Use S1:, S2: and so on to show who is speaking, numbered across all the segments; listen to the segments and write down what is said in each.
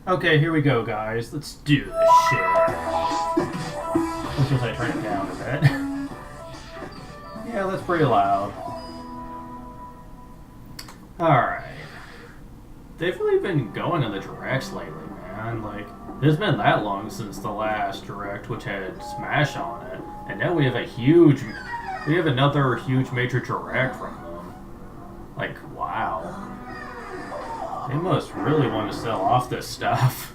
S1: Okay, here we go, guys. Let's do this shit. Let's just turn it down a bit. Yeah, that's pretty loud. Alright. They've really been going on the directs lately, man. Like, it's been that long since the last direct, which had Smash on it. And now we have another huge major direct from them. Like, wow. They must really want to sell off this stuff.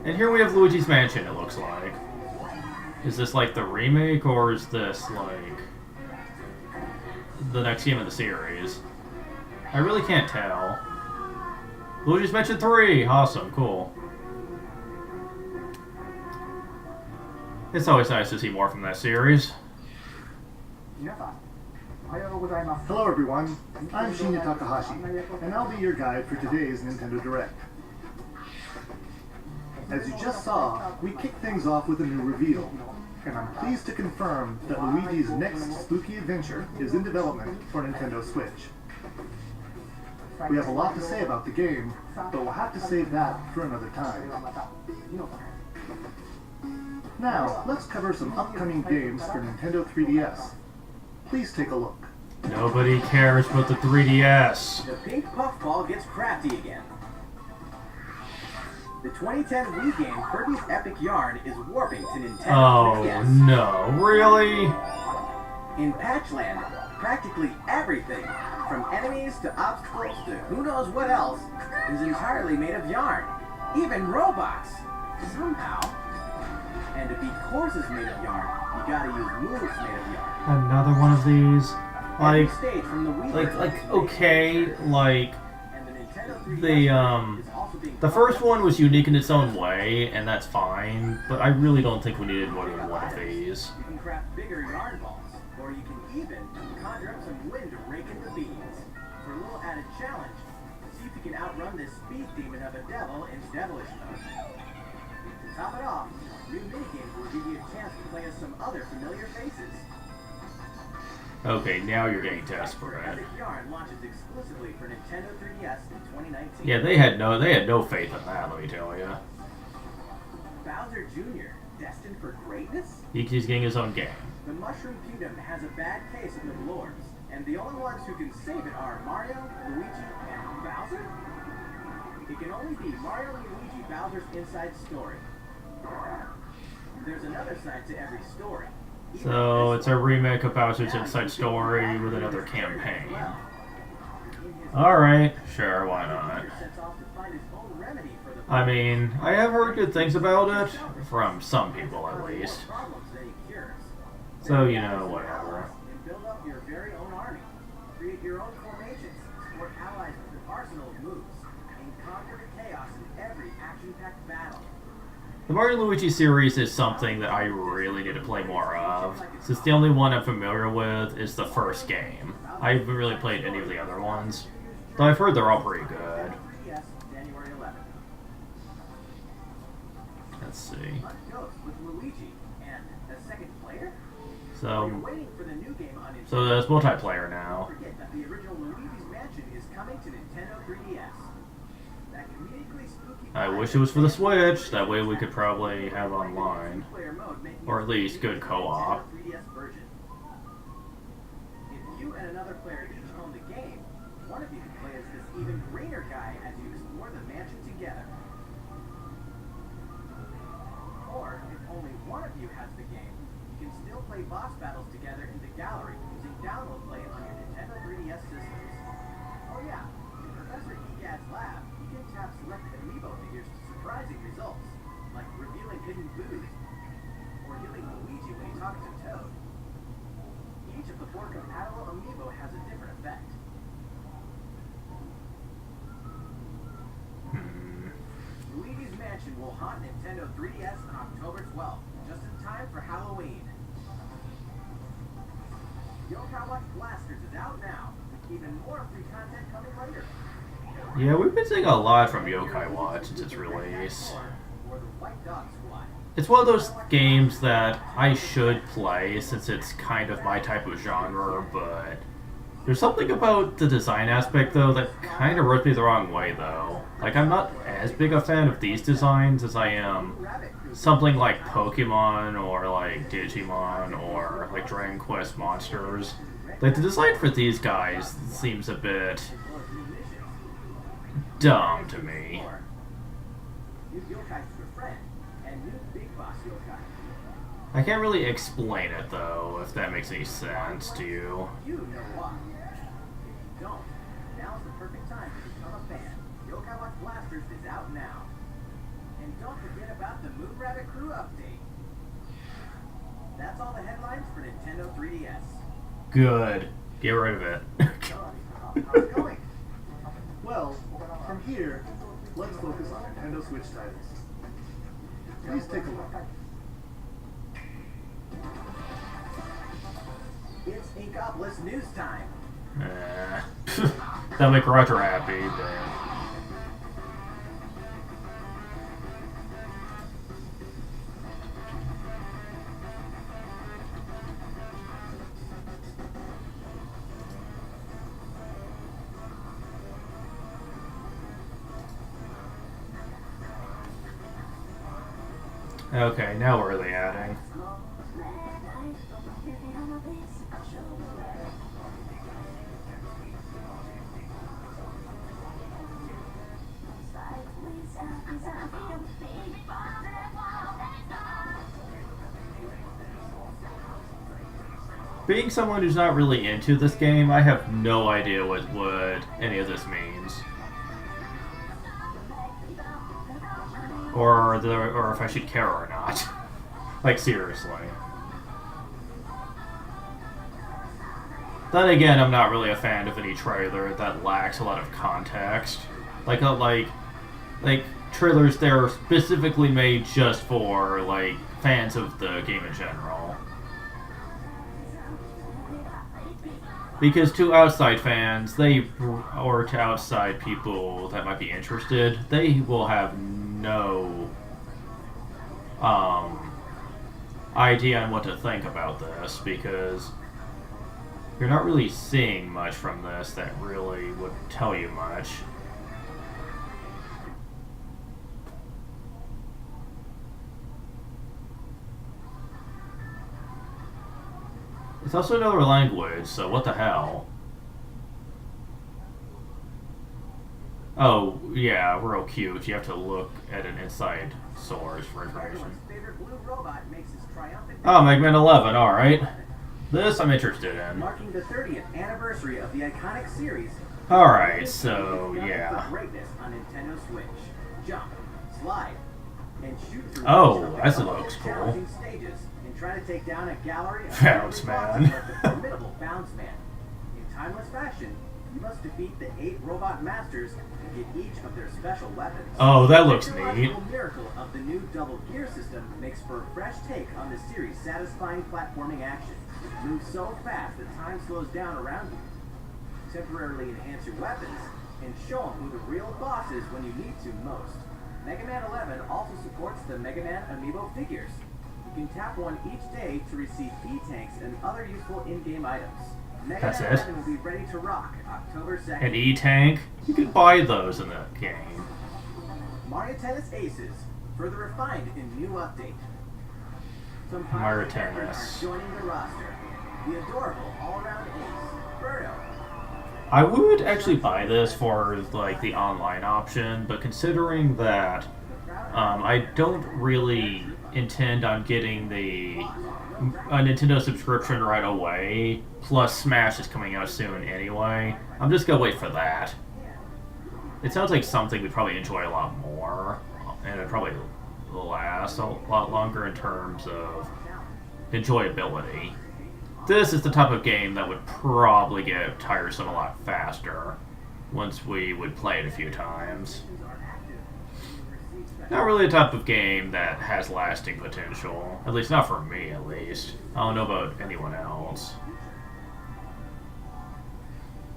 S1: And here we have Luigi's Mansion, it looks like. Is this like the remake, or is this like the next game in the series? I really can't tell. Luigi's Mansion 3! Awesome, cool. It's always nice to see more from that series.
S2: Hello everyone, I'm Shinya Takahashi, and I'll be your guide for today's Nintendo Direct. As you just saw, we kicked things off with a new reveal, and I'm pleased to confirm that Luigi's next spooky adventure is in development for Nintendo Switch. We have a lot to say about the game, but we'll have to save that for another time. Now, let's cover some upcoming games for Nintendo 3DS. Please take a look.
S1: Nobody cares about the 3DS.
S3: The pink puffball gets crafty again. The 2010 Wii game Kirby's Epic Yarn is warping to Nintendo 3DS.
S1: No, really?
S3: In Patchland, practically everything, from enemies to obstacles to who knows what else, is entirely made of yarn. Even robots! Somehow. And to beat courses made of yarn, you gotta use moves made of yarn.
S1: Another one of these. Like,
S3: stage from the Wii
S1: okay, like, the first one was unique in its own way, and that's fine, but I really don't think we needed more than one of these.
S3: You can craft bigger yarn balls, or you can even conjure up some wind to rake in the beads. For a little added challenge, see if you can outrun this speed demon of a devil in devilish mode. To top it off, new minigames will give you a chance to play as some other familiar faces.
S1: Okay, now you're getting desperate.
S3: Epic Yarn launches exclusively for Nintendo 3DS in 2019.
S1: Yeah, they had no faith in that, let me tell you.
S3: Bowser Jr., destined for greatness?
S1: He's getting his own game.
S3: The Mushroom Kingdom has a bad case of the Blorps, and the only ones who can save it are Mario, Luigi, and Bowser? It can only be Mario and Luigi Bowser's inside story. There's another side to every story.
S1: So, it's a remake of Bowser's Inside Story with another campaign. Alright, sure, why not? I mean, I have heard good things about it, from some people at least. So, you know, whatever.
S3: Build up your very own army, create your own formations, support allies with an arsenal of moves, and conquer the chaos in every action-packed battle.
S1: The Mario & Luigi series is something that I really need to play more of, since the only one I'm familiar with is the first game. I haven't really played any of the other ones, though I've heard they're all pretty good. Let's see. So there's multiplayer now.
S3: The original Luigi's Mansion is coming to Nintendo 3DS. That comedically spooky
S1: I wish it was for the Switch, that way we could probably have online. Or at least good co-op.
S3: If you and another player each own the game, one of you can play as this even greener guy as you explore the mansion together. Or, if only one of you has the game, you can still play boss battles together in the gallery using download play on your Nintendo 3DS systems. Oh yeah, in Professor Egad's lab, you can tap selected amiibo figures to surprising results, like revealing hidden booths, or healing Luigi when he talks to Toad. Each of the 4 compatible amiibo has a different effect. Luigi's Mansion will haunt Nintendo 3DS on October 12th, just in time for Halloween. Yokai Watch Blasters is out now, with even more free content coming later.
S1: Yeah, we've been seeing a lot from Yokai Watch since its release.
S3: Or the White Dog Squad.
S1: It's one of those games that I should play since it's kind of my type of genre, but there's something about the design aspect though that kind of rubs me the wrong way though. Like, I'm not as big a fan of these designs as I am something like Pokemon or like Digimon or like Dragon Quest Monsters. Like the design for these guys seems a bit dumb to me.
S3: New yokai to befriend, and new big boss yokai.
S1: I can't really explain it though, if that makes any sense to you.
S3: You know why. If you don't, now's the perfect time to become a fan. Yokai Watch Blasters is out now. And don't forget about the Moon Rabbit Crew update. That's all the headlines for Nintendo 3DS.
S1: Good. Get rid of it.
S3: How's it going?
S2: Well, from here, let's focus on Nintendo Switch titles. Please take a look.
S3: It's Inkopolis news time.
S1: That'll make Roger happy, but... Okay, now where are they adding? Being someone who's not really into this game, I have no idea what any of this means. Or if I should care or not. Like, seriously. Then again, I'm not really a fan of any trailer that lacks a lot of context. Like trailers that are specifically made just for, like, fans of the game in general. Because to outside fans, or to outside people that might be interested, they will have no idea on what to think about this, because you're not really seeing much from this that really would tell you much. It's also another language, so what the hell? Oh, yeah, real cute. You have to look at an inside source for information.
S3: Everyone's favorite blue robot makes his triumphant
S1: Oh, Mega Man 11, alright. This I'm interested in.
S3: marking the 30th anniversary of the iconic series.
S1: Alright, so, yeah.
S3: For greatness on Nintendo Switch. Jump, slide, and shoot through
S1: Oh,
S3: each of the
S1: that
S3: most
S1: looks cool.
S3: challenging stages and try to take down a gallery of
S1: Bounce
S3: deadly
S1: Man.
S3: bosses like the formidable Bounce Man. In timeless fashion, you must defeat the 8 robot masters and get each of their special weapons.
S1: Oh, that looks
S3: The
S1: neat.
S3: technological miracle of the new double gear system makes for a fresh take on the series' satisfying platforming action. Move so fast that time slows down around you. Temporarily enhance your weapons and show them who the real boss is when you need to most. Mega Man 11 also supports the Mega Man Amiibo figures. You can tap one each day to receive E-Tanks and other useful in-game items. Mega
S1: That's
S3: Man
S1: it?
S3: 11 will be ready to rock October 2nd.
S1: An E-Tank? You can buy those in the game.
S3: Mario Tennis Aces, further refined in new update. Some
S1: Mario
S3: popular characters
S1: Tennis.
S3: are joining the roster. The adorable all-around ace, Birdo.
S1: I would actually buy this for, like, the online option, but considering that I don't really intend on getting a Nintendo subscription right away, plus Smash is coming out soon anyway, I'm just gonna wait for that. It sounds like something we'd probably enjoy a lot more, and it'd probably last a lot longer in terms of enjoyability. This is the type of game that would probably get tiresome a lot faster once we would play it a few times. Not really the type of game that has lasting potential. At least not for me, at least. I don't know about anyone else.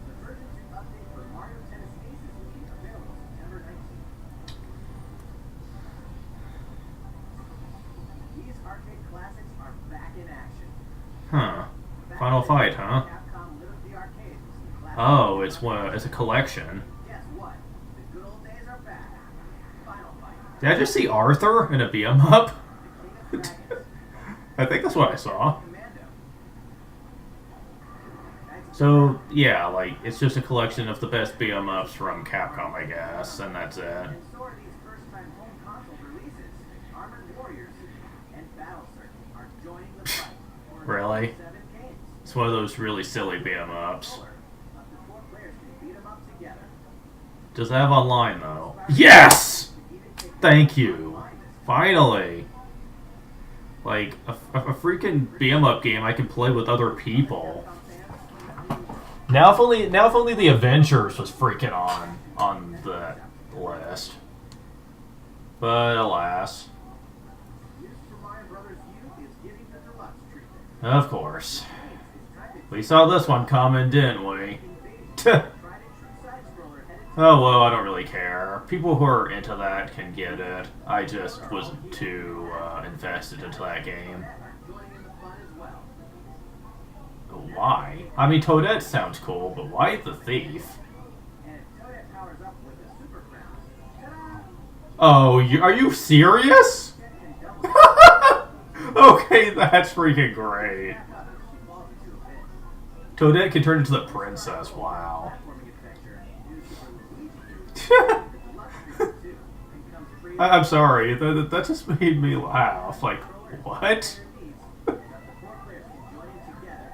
S3: The version 2 update for Mario Tennis Aces will be available September 19th. These arcade classics are back in action.
S1: Huh. Final Fight, huh?
S3: Capcom lit up the arcade with some classic
S1: Oh, it's a collection.
S3: Guess what? The good old days are back.
S1: Did I just see Arthur in a beat 'em up? I think that's what I saw. So, yeah, like, it's just a collection of the best beat 'em ups from Capcom, I guess, and that's it.
S3: And so are these first-time home console releases. Armored Warriors and Battlesert are joining the fight for
S1: Really?
S3: 7 games.
S1: It's one of those really silly beat 'em ups.
S3: Up to 4 players can beat 'em up together.
S1: Does it have online, though? Yes! Thank you. Finally. Like, a freaking beat 'em up game I can play with other people. Now if only the Avengers was freaking on the list. But alas.
S3: New Super Mario Brothers U is getting the deluxe treatment.
S1: Of course. We saw this one coming, didn't we? Oh well, I don't really care. People who are into that can get it. I just wasn't too invested into that game.
S3: Joining in the fun as well.
S1: Why? I mean, Toadette sounds cool, but why the thief?
S3: And if Toadette powers up with the Super Crown, ta-da!
S1: Oh, are you serious?
S3: Can double
S1: Okay, that's freaking great.
S3: she falls into a pit.
S1: Toadette can turn into the princess, wow.
S3: Platforming adventure. New Super Luigi. The deluxe treatment too. And comes free
S1: I'm sorry, that just made me laugh. Like, what?
S3: up to 4 players can join in together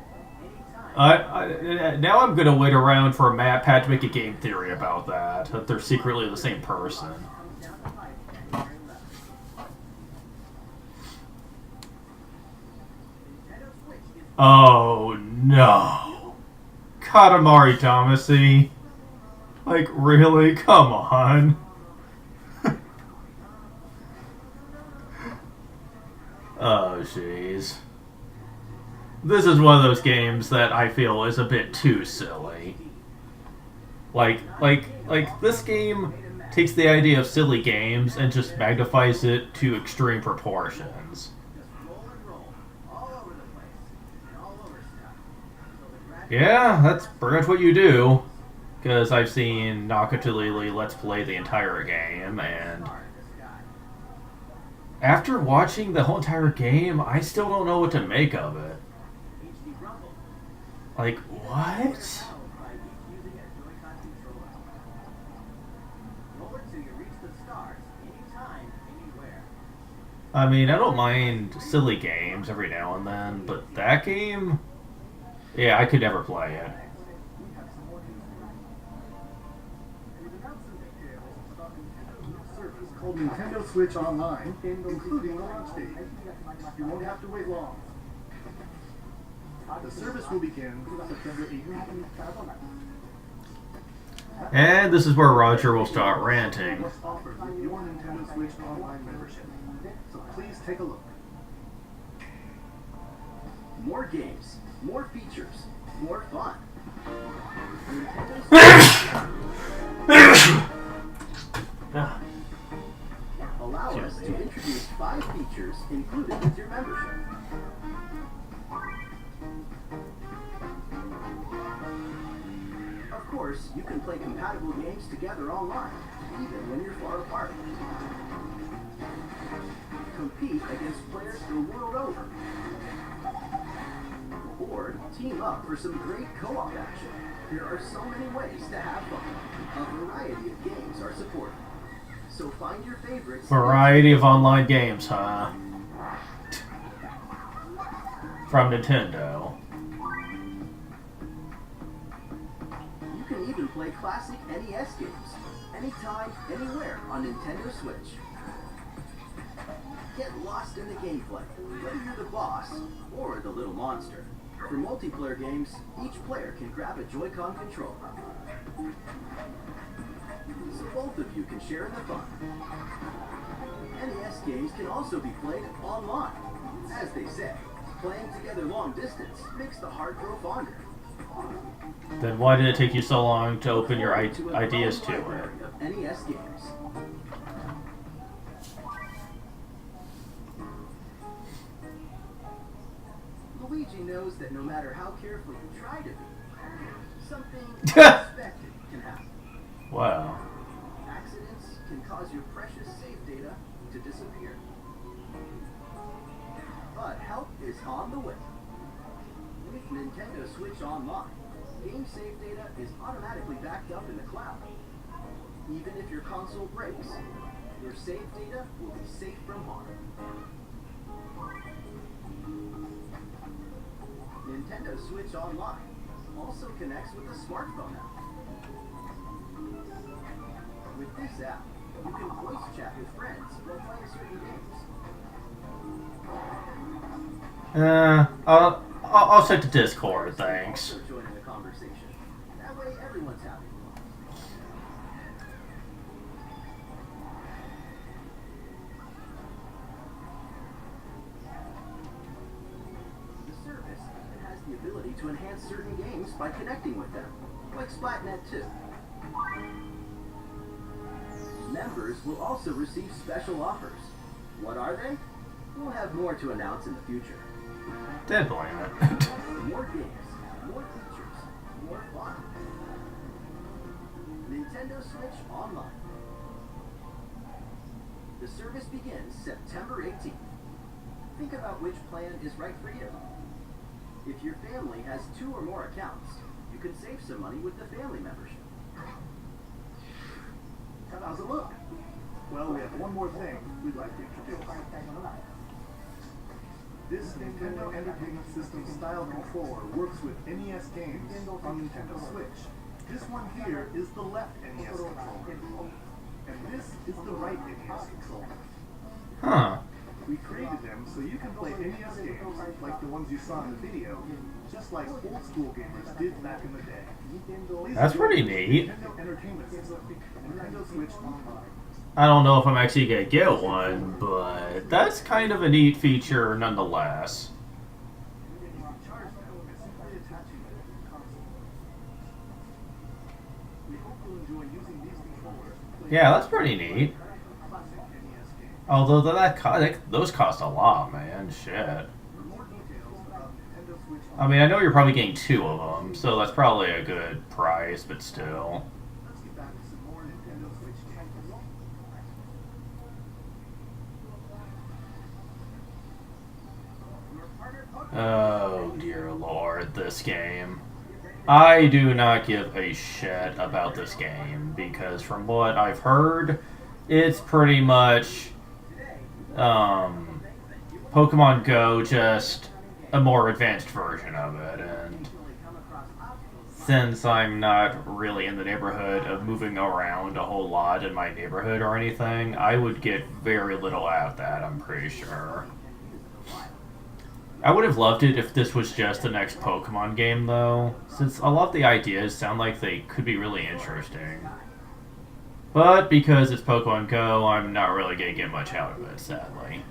S3: anytime.
S1: Now I'm gonna wait around for Pat to make a game theory about that they're secretly the same person.
S3: Comes down to life January 11th. Nintendo Switch is
S1: Oh no. Katamari Damacy. Like, really? Come on. Oh, jeez. This is one of those games that I feel is a bit too silly. Like this game takes the idea of silly games and just magnifies it to extreme proportions.
S3: just roll and roll all over the place and all over stuff. So the graphics
S1: Yeah, that's pretty much what you do. Because I've seen Nakatulili Let's Play the entire game, and
S3: are in the sky.
S1: after watching the whole entire game, I still don't know what to make of it.
S3: HD Rumble.
S1: Like, what?
S3: Powered by each using a Joy-Con controller. Roll it till you reach the stars anytime, anywhere.
S1: I mean, I don't mind silly games every now and then, but that game? Yeah, I could never play it.
S3: We have some more news for you. We've announced some details about Nintendo's new
S2: Service called Nintendo Switch Online, including the launch date. You won't have to wait long. The service will begin September 18th.
S1: And this is where Roger will start ranting.
S2: What's offered with your Nintendo Switch Online membership. So please take a look.
S4: More games, more features, more fun. Allow us to introduce 5 features included with your membership. Of course, you can play compatible games together online, even when you're far apart. Compete against players the world over. Or team up for some great co-op action. There are so many ways to have fun. A variety of games are supported. So find your favorites.
S1: Variety of online games, huh? From Nintendo.
S4: You can even play classic NES games, anytime, anywhere on Nintendo Switch. Get lost in the gameplay, whether you're the boss or the little monster. For multiplayer games, each player can grab a Joy-Con controller. So both of you can share in the fun. NES games can also be played online. As they say, playing together long distance makes the heart grow fonder.
S1: Then why did it take you so long to open your
S4: a
S1: ideas to
S4: growing
S1: it?
S4: library of NES games. Luigi knows that no matter how careful you try to be, something unexpected can happen.
S1: Wow.
S4: Accidents can cause your precious save data to disappear. But help is on the way. With Nintendo Switch Online, game save data is automatically backed up in the cloud. Even if your console breaks, your save data will be safe from harm. Nintendo Switch Online also connects with the smartphone app. With this app, you can voice chat with friends while playing certain games.
S1: I'll check the Discord, thanks.
S4: Also joining the conversation. That way everyone's happy. The service has the ability to enhance certain games by connecting with them, like Splatnet 2. Members will also receive special offers. What are they? We'll have more to announce in the future.
S1: Did blame it.
S4: More games, more features, more fun. Nintendo Switch Online. The service begins September 18th. Think about which plan is right for you. If your family has 2 or more accounts, you can save some money with the family membership.
S2: How's it look? Well, we have one more thing we'd like to introduce. This Nintendo Entertainment System style controller works with NES games on Nintendo Switch. This one here is the left NES controller, and this is the right NES controller.
S1: Huh.
S2: We created them so you can play NES games like the ones you saw in the video, just like old school gamers did back in the day. Please
S1: That's
S2: enjoy
S1: pretty neat.
S2: Nintendo Entertainment System, Nintendo Switch Online.
S1: I don't know if I'm actually gonna get one, but that's kind of a neat feature nonetheless. Yeah, that's pretty neat. Although those cost a lot, man. Shit. I mean, I know you're probably getting 2 of them, so that's probably a good price, but still.
S2: Let's get back to some more Nintendo Switch games.
S1: Oh, dear lord, this game. I do not give a shit about this game, because from what I've heard, it's pretty much Pokemon Go, just a more advanced version of it, and since I'm not really in the neighborhood of moving around a whole lot in my neighborhood or anything, I would get very little out of that, I'm pretty sure. I would have loved it if this was just the next Pokemon game, though, since a lot of the ideas sound like they could be really interesting. But because it's Pokemon Go, I'm not really going to get much out of it, sadly.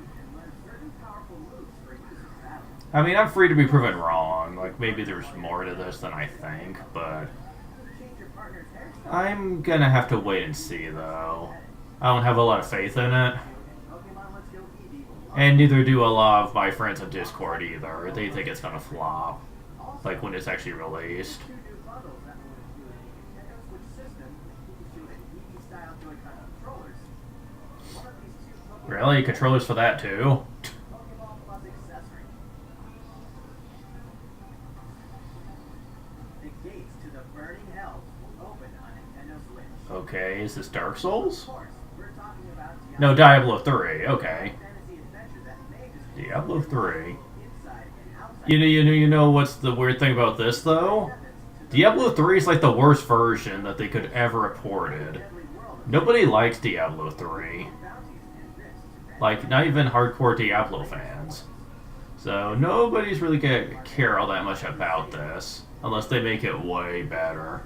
S1: I mean, I'm free to be proven wrong. Like, maybe there's more to this than I think, but I'm gonna have to wait and see, though. I don't have a lot of faith in it. And neither do a lot of my friends on Discord either. They think it's gonna flop, like when it's actually released. Really? Controllers for that too? Okay, is this Dark Souls? No, Diablo 3, okay. Diablo 3. You know what's the weird thing about this, though? Diablo 3 is like the worst version that they could ever have ported. Nobody likes Diablo 3. Like, not even hardcore Diablo fans. So, nobody's really gonna care all that much about this, unless they make it way better.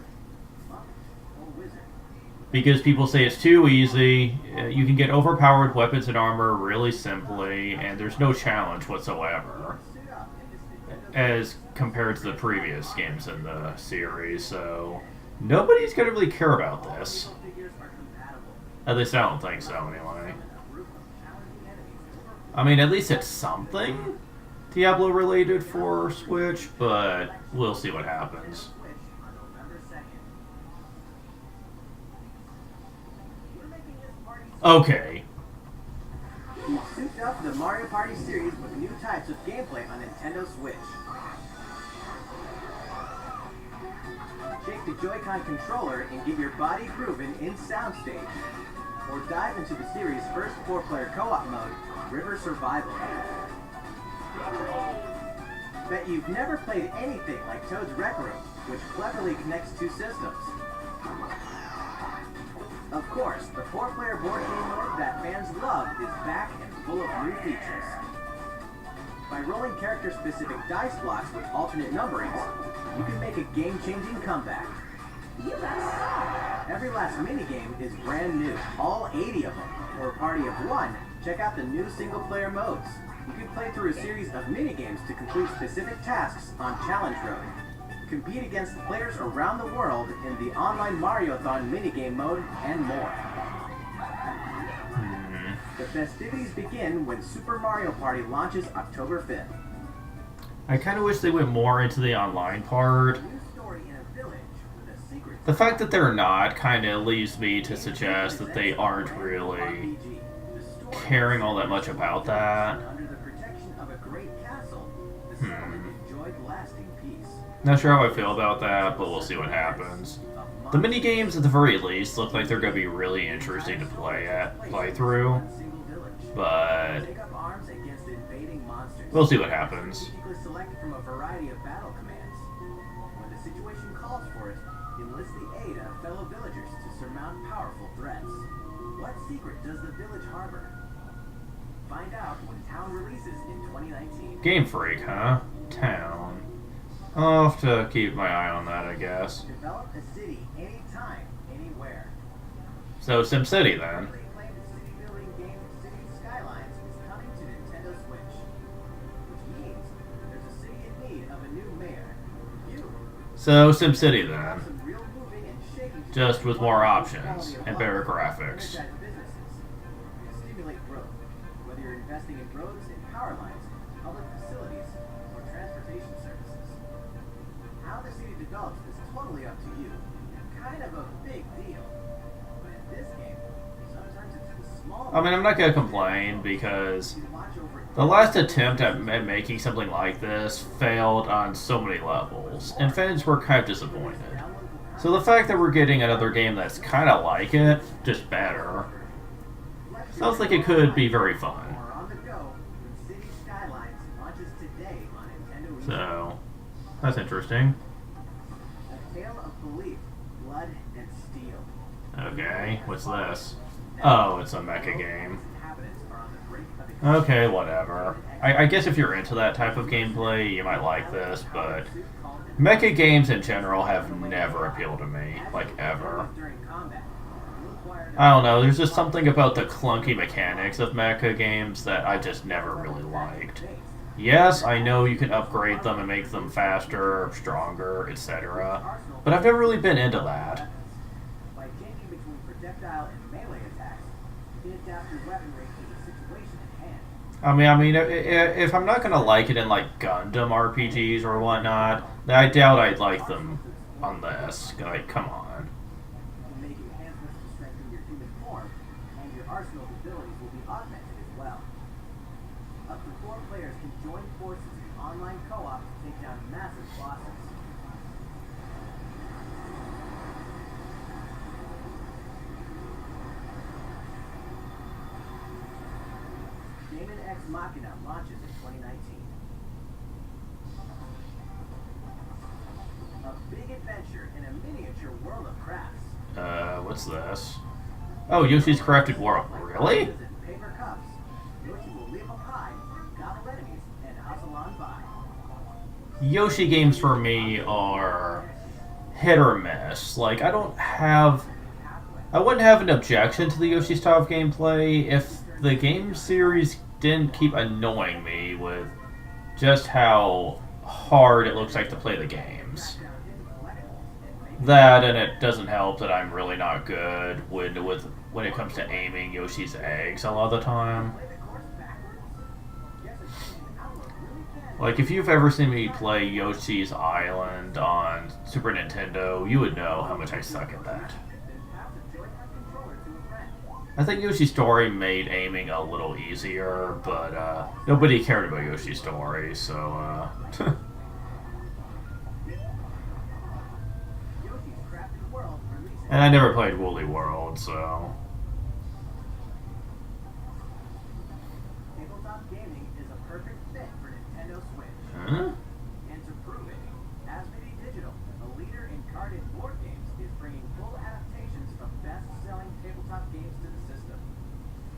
S1: Because people say it's too easy, you can get overpowered weapons and armor really simply, and there's no challenge whatsoever. As compared to the previous games in the series, so nobody's gonna really care about this. At least I don't think so, anyway. I mean, at least it's something Diablo related for Switch, but we'll see what happens. Okay.
S3: We've souped up the Mario Party series with new types of gameplay on Nintendo Switch. Shake the Joy-Con controller and get your body grooving in Soundstage. Or dive into the series' first 4-player co-op mode, River Survival. Bet you've never played anything like Toad's Rec Room, which cleverly connects two systems. Of course, the 4-player board game mode that fans love is back and full of new features. By rolling character-specific dice blocks with alternate numberings, you can make a game-changing comeback. Every last minigame is brand new, all 80 of them. For a party of one, check out the new single-player modes. You can play through a series of minigames to complete specific tasks on Challenge Road. Compete against players around the world in the online Mariothon minigame mode, and more. The festivities begin when Super Mario Party launches October 5th.
S1: I kind of wish they went more into the online part.
S3: New story in a village with a secret
S1: The fact that they're not kind of leads me to suggest that they aren't really
S3: RPG. The story
S1: caring all that much about that.
S3: under the protection of a great castle, the settlement enjoyed lasting peace.
S1: Not sure how I feel about that, but we'll see what happens. The mini games, at the very least, look like they're going to be really interesting to play through, but
S3: Take up arms against invading monsters.
S1: we'll see what happens.
S3: Strategically select from a variety of battle commands. When the situation calls for it, enlist the aid of fellow villagers to surmount powerful threats. What secret does the village harbor? Find out when Town releases in 2019.
S1: Game Freak, huh? Town. I'll have to keep my eye on that, I guess.
S3: Develop a city anytime, anywhere.
S1: So, SimCity then.
S3: The acclaimed city building game City Skylines is coming to Nintendo Switch. Which means there's a city in need of a new mayor. You
S1: So, SimCity
S3: have
S1: then.
S3: some real moving and shaking to
S1: Just with more options
S3: quality of
S1: and
S3: life,
S1: better graphics.
S3: energize businesses, and stimulate growth. Whether you're investing in roads and power lines, public facilities, or transportation services. How the city develops is totally up to you. Kind of a big deal. But in this game, sometimes it's the small
S1: I mean, I'm not going to complain because
S3: you watch over
S1: the last attempt at making something like this failed on so many levels, and fans were kind of disappointed. So the fact that we're getting another game that's kind of like it, just better, sounds like it could be very fun.
S3: or on the go when City Skylines launches today on Nintendo Wii.
S1: So, that's interesting.
S3: A tale of belief, blood, and steel.
S1: Okay, what's this? Oh, it's a mecha game.
S3: Inhabitants are on the brink of
S1: Okay, whatever. I guess if you're into that type of gameplay, you might like this, but mecha games in general have never appealed to me, like ever.
S3: during combat. You acquire
S1: I don't know, there's just something about the clunky mechanics of mecha games that I just never really liked. Yes, I know you can upgrade them and make them faster, stronger, etc., but I've never really been into that.
S3: by changing between projectile and melee attacks. You can adapt your weaponry to the situation at hand.
S1: I mean, if I'm not gonna like it in like Gundam RPGs or whatnot, then I doubt I'd like them on this. Like, come on.
S3: You can make enhancements to strengthen your human form, and your arsenal of abilities will be augmented as well. Up to 4 players can join forces in online co-op to take down massive bosses. Daemon X Machina launches in 2019. A big adventure in a miniature world of crafts.
S1: What's this? Oh, Yoshi's Crafted World. Really?
S3: Paper cups. Yoshi will leap up high, gobble enemies, and hustle on by.
S1: Yoshi games for me are hit or miss. Like, I wouldn't have an objection to the Yoshi style of gameplay if the game series didn't keep annoying me with just how hard it looks like to play the games. That, and it doesn't help that I'm really not good when it comes to aiming Yoshi's eggs a lot of the time. Like, if you've ever seen me play Yoshi's Island on Super Nintendo, you would know how much I suck at that.
S3: Then pass the Joy-Con controller to a friend.
S1: I think Yoshi's Story made aiming a little easier, but nobody cared about Yoshi's Story, so
S3: Yoshi's Crafted World releases
S1: and I never played Woolly World, so
S3: tabletop gaming is a perfect fit for Nintendo Switch.
S1: huh?
S3: And to prove it, Asmodee Digital, a leader in card and board games, is bringing full adaptations of best-selling tabletop games to the system.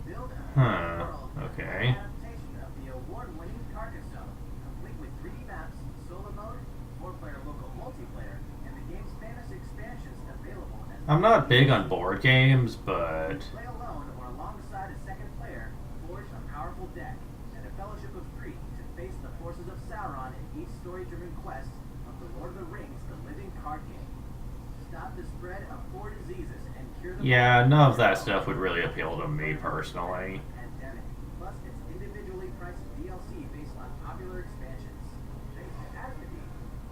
S3: Build a
S1: Huh,
S3: world
S1: okay.
S3: adaptation of the award-winning Carcassonne, complete with 3D maps, solo mode, 4-player local multiplayer, and the game's fantasy expansions available as
S1: I'm not big on board games, but
S3: play alone or alongside a second player, forge a powerful deck, and a fellowship of three to face the forces of Sauron in each story-driven quest of the Lord of the Rings, the living card game. Stop the spread of 4 diseases and cure the
S1: yeah, none of that stuff would really appeal to me personally.
S3: pandemic. Plus, it's individually priced DLC based on popular expansions. Thanks to Asmodee,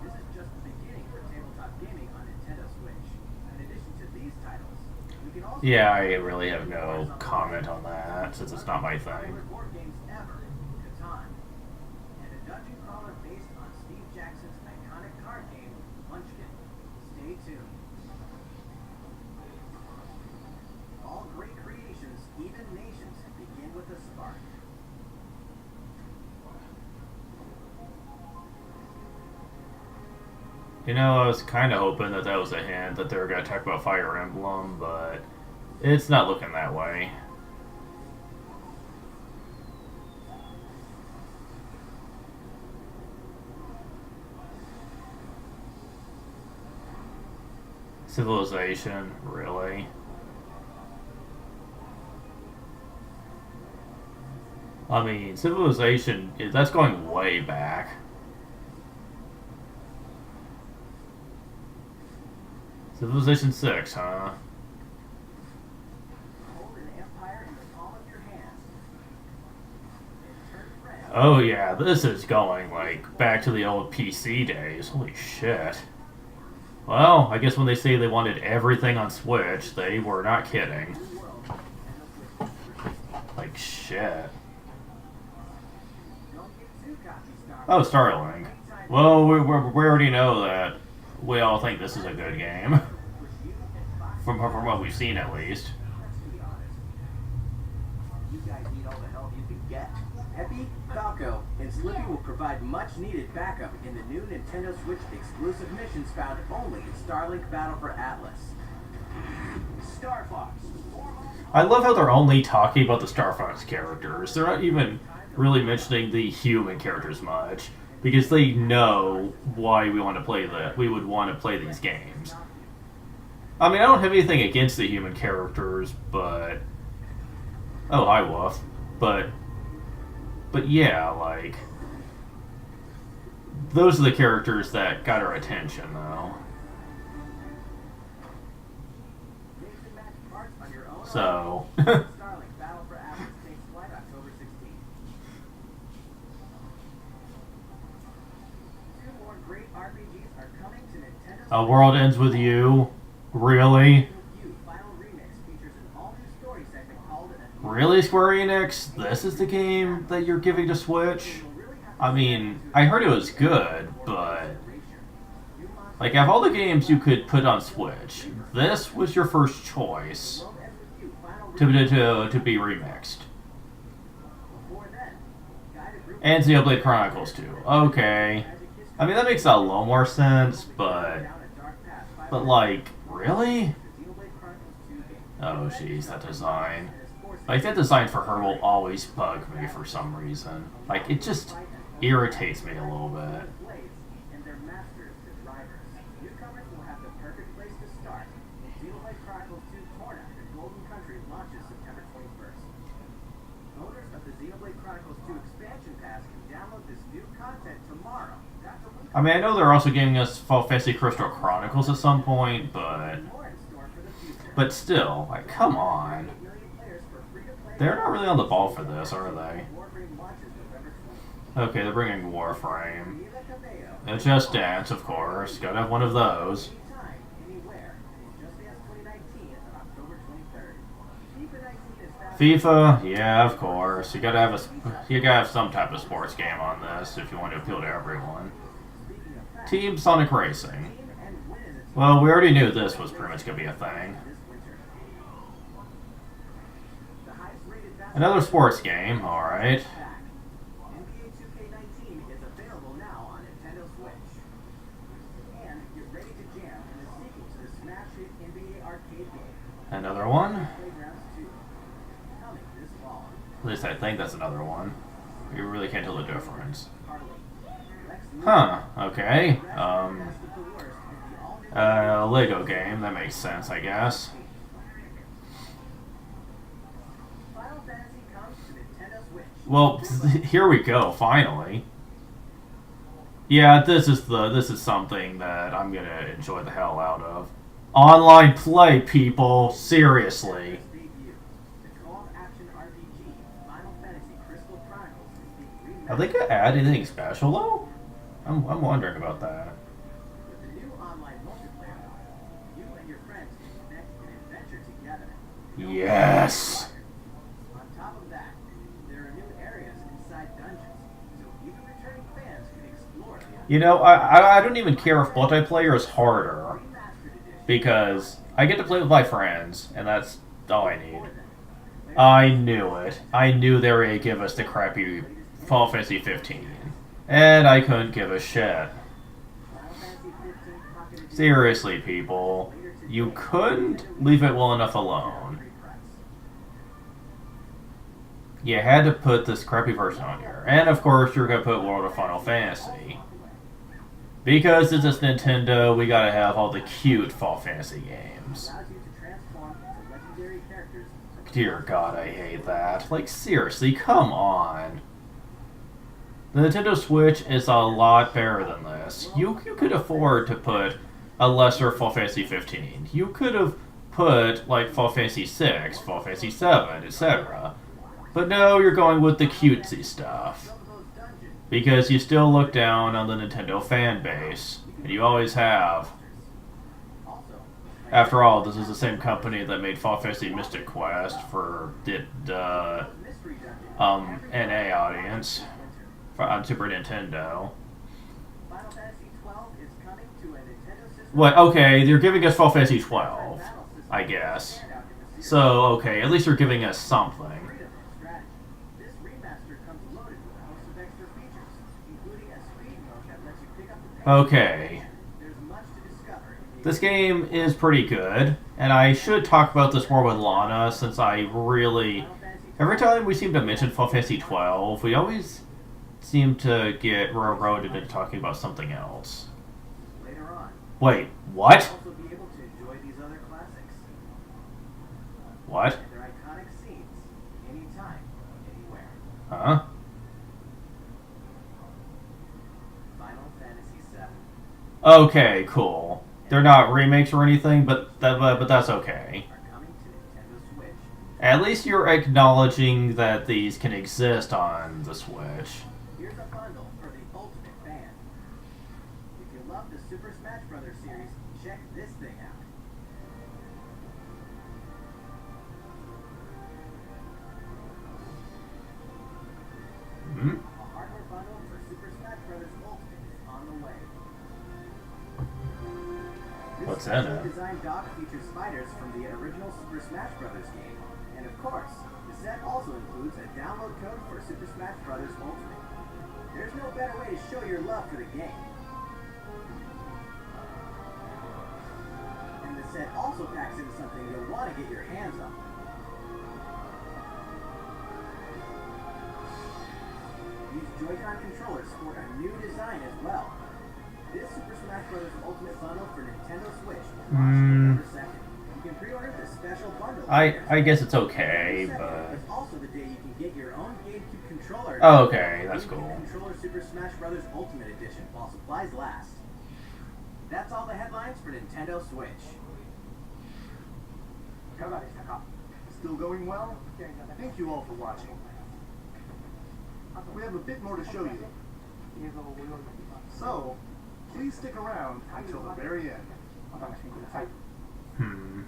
S3: this is just the beginning for tabletop gaming on Nintendo Switch. In addition to these titles, we can also
S1: Yeah, I really have no comment on that, since it's not my thing.
S3: favorite board games ever, Catan, and a dungeon crawler based on Steve Jackson's iconic card game, Munchkin. Stay tuned. All great creations, even nations, begin with a spark.
S1: You know, I was kind of hoping that that was a hint that they were going to talk about Fire Emblem, but it's not looking that way. Civilization, really? I mean, Civilization, that's going way back. Civilization 6, huh?
S3: Hold an empire in the palm of your hand. And turn red.
S1: Oh yeah, this is going, like, back to the old PC days. Holy shit. Well, I guess when they say they wanted everything on Switch, they were not kidding.
S3: New world. Nintendo Switch.
S1: Like, shit.
S3: Don't get too cocky, Star.
S1: Oh, Starlink. Well, we already know that we all think this is a good game.
S3: With you and Fox.
S1: From what we've seen, at least.
S3: Let's be honest.
S4: You guys need all the help you can get. Epi, Falco, and Slippy will provide much-needed backup in the new Nintendo Switch exclusive missions found only in Starlink Battle for Atlas. Star Fox.
S1: I love how they're only talking about the Star Fox characters. They're not even really mentioning the human characters much, because they know why we want to play we would want to play these games. I mean, I don't have anything against the human characters, but oh, hi Wolf. But yeah, like those are the characters that got our attention, though.
S3: Mix and match parts on your own.
S1: So
S3: Starlink Battle for Atlas takes flight October 16th. 2 more great RPGs are coming to Nintendo
S1: A World Ends With You. Really?
S3: With You Final Remix features an all-new story segment called an
S1: Really, Square Enix? This is the game that you're giving to Switch? I mean, I heard it was good, but like, of all the games you could put on Switch, this was your first choice to be remixed.
S3: Before then, guided group
S1: And Xenoblade Chronicles 2. Okay. I mean, that makes a little more sense, but
S3: down a dark path.
S1: like, really?
S3: Xenoblade Chronicles 2 game.
S1: Oh, jeez, that design. Like, that design for her will always bug me for some reason. Like, it just irritates me a little bit.
S3: Blades and their masters, the drivers. Newcomers will have the perfect place to start. In Xenoblade Chronicles 2 Torna, the Golden Country launches September 21st. Owners of the Xenoblade Chronicles 2 expansion pass can download this new content tomorrow. That's a week
S1: I mean, I know they're also giving us Final Fantasy Crystal Chronicles at some point, but
S3: more in store for the future.
S1: still, like, come on.
S3: 8 million players for free-to-play.
S1: They're not really on the ball for this, are they?
S3: Warframe launches November 20th.
S1: Okay, they're bringing Warframe.
S3: Viva Cabello.
S1: And Just Dance, of course. Gotta have one of those.
S3: Anytime, anywhere, and Just Dance 2019 on October 23rd. FIFA 19
S1: FIFA, yeah, of course. You gotta have some type of sports game on this if you want to appeal to everyone. Team Sonic Racing. Well, we already knew this was pretty much gonna be a thing. Another sports game, alright.
S3: NBA 2K19 is available now on Nintendo Switch. And get ready to jam in the sequel to the smash hit NBA arcade game.
S1: Another one.
S3: Playgrounds 2. Coming this fall.
S1: At least I think that's another one. You really can't tell the difference.
S3: Harley. Lex Luthor.
S1: Huh, okay.
S3: Best of the worst is the all-new
S1: Lego game, that makes sense, I guess.
S3: Final Fantasy comes to Nintendo Switch.
S1: Well, here we go, finally. Yeah, this is something that I'm gonna enjoy the hell out of. Online play, people, seriously.
S3: Debut. The co-op action RPG, Final Fantasy Crystal Chronicles, is being remastered.
S1: Are they gonna add anything special though? I'm wondering about that.
S3: With the new online multiplayer mode, you and your friends can connect and adventure together.
S1: Yes.
S3: On top of that, there are new areas inside dungeons, so even returning fans can explore the
S1: You know, I don't even care if multiplayer is harder,
S3: remastered edition.
S1: because I get to play with my friends, and that's all I need. I knew it. I knew they were gonna give us the crappy Final Fantasy 15, and I couldn't give a shit.
S3: Final Fantasy 15 Pocket Edition
S1: Seriously, people, you couldn't leave it well enough alone. You had to put this crappy version on here, and of course you're gonna put World of Final Fantasy. Because this is Nintendo, we gotta have all the cute Final Fantasy games.
S3: allows you to transform into legendary characters.
S1: Dear God, I hate that. Like, seriously, come on. The Nintendo Switch is a lot better than this. You could afford to put a lesser Final Fantasy 15. You could have put, like, Final Fantasy 6, Final Fantasy 7, etc. But no, you're going with the cutesy stuff.
S3: Some of those dungeons
S1: Because you still look down on the Nintendo fan base. And you always have.
S3: also
S1: After all, this is the same company that made Final Fantasy Mystic Quest for the
S3: mystery dungeons.
S1: NA audience on Super Nintendo.
S3: Final Fantasy 12 is coming to a Nintendo system.
S1: What? Okay, they're giving us Final Fantasy 12, I guess. So, okay, at least they're giving us something.
S3: Freedom and strategy. This remaster comes loaded with a host of extra features, including a speed mode that lets you pick up the pace.
S1: Okay.
S3: There's much to discover in the
S1: This game is pretty good, and I should talk about this more with Lana, since I really...
S3: Final Fantasy
S1: Every time we seem to mention Final Fantasy 12, we always seem to get railroaded into talking about something else.
S3: later on.
S1: Wait, what?
S3: Also be able to enjoy these other classics
S1: What?
S3: and their iconic scenes anytime, anywhere.
S1: Huh?
S3: Final Fantasy 7.
S1: Okay, cool. They're not remakes or anything, but that's okay.
S3: Are coming to Nintendo Switch.
S1: At least you're acknowledging that these can exist on the Switch.
S3: Here's a bundle for the ultimate fan. If you love the Super Smash Bros. Series, check this thing out.
S1: Hmm?
S3: A hardware bundle for Super Smash Bros. Ultimate is on the way. This
S1: What's in
S3: specially
S1: it?
S3: designed dock features fighters from the original Super Smash Bros. Game. And of course, the set also includes a download code for Super Smash Bros. Ultimate. There's no better way to show your love for the game. And the set also packs in something you'll want to get your hands on. These Joy-Con controllers sport a new design as well. This Super Smash Bros. Ultimate bundle for Nintendo Switch launches November 2nd. You can pre-order the special bundle.
S1: I guess it's okay,
S3: November 2nd
S1: but...
S3: is also the day you can get your own GameCube controller.
S1: Oh, okay, that's
S3: GameCube
S1: cool.
S3: Controller Super Smash Bros. Ultimate Edition while supplies last. That's all the headlines for Nintendo Switch.
S2: Still going well? Thank you all for watching. We have a bit more to show you. So, please stick around until the very end.
S1: Hmm.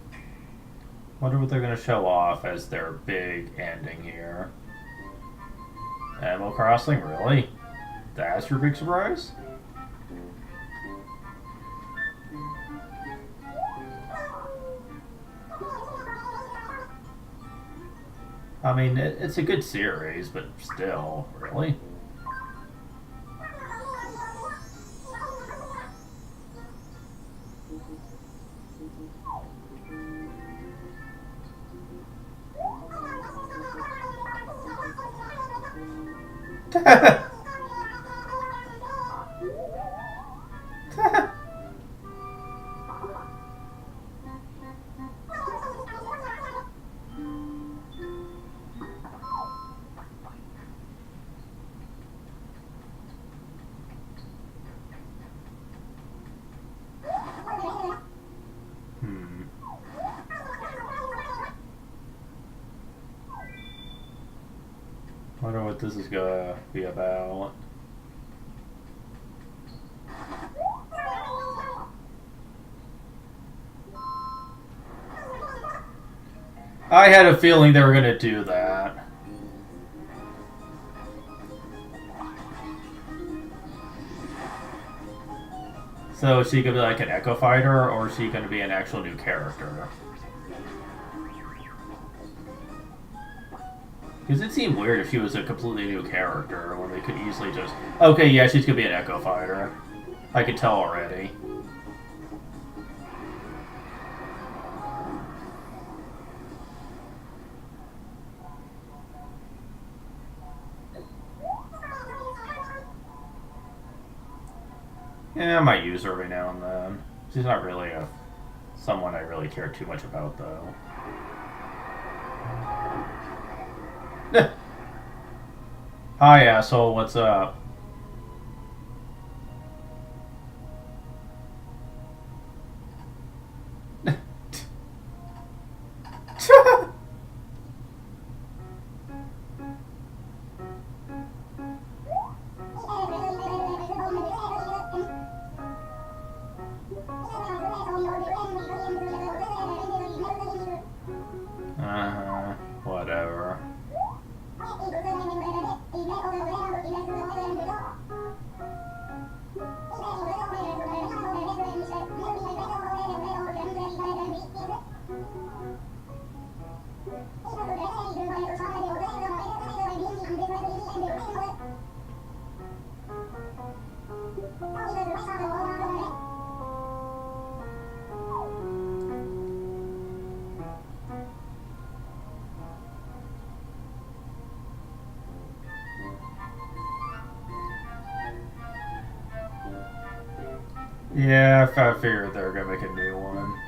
S1: Wonder what they're gonna show off as their big ending here. Animal Crossing, really? That's your big surprise? I mean, it's a good series, but still, really? Wonder what this is gonna be about. I had a feeling they were gonna do that. So is she gonna be like an Echo Fighter, or is she gonna be an actual new character? Because it seemed weird if she was a completely new character when they could easily just... Okay, yeah, she's gonna be an Echo Fighter. I could tell already. Yeah, I might use her every now and then. She's not really someone I really care too much about, though. Hi, asshole, what's up? Whatever. Yeah, I figured they were gonna make a new one.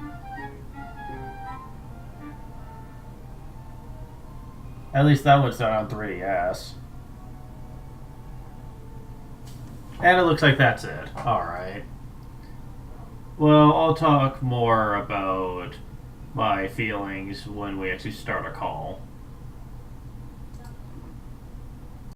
S1: At least that one's not on 3DS. And it looks like that's it. Alright. Well, I'll talk more about my feelings when we actually start a call.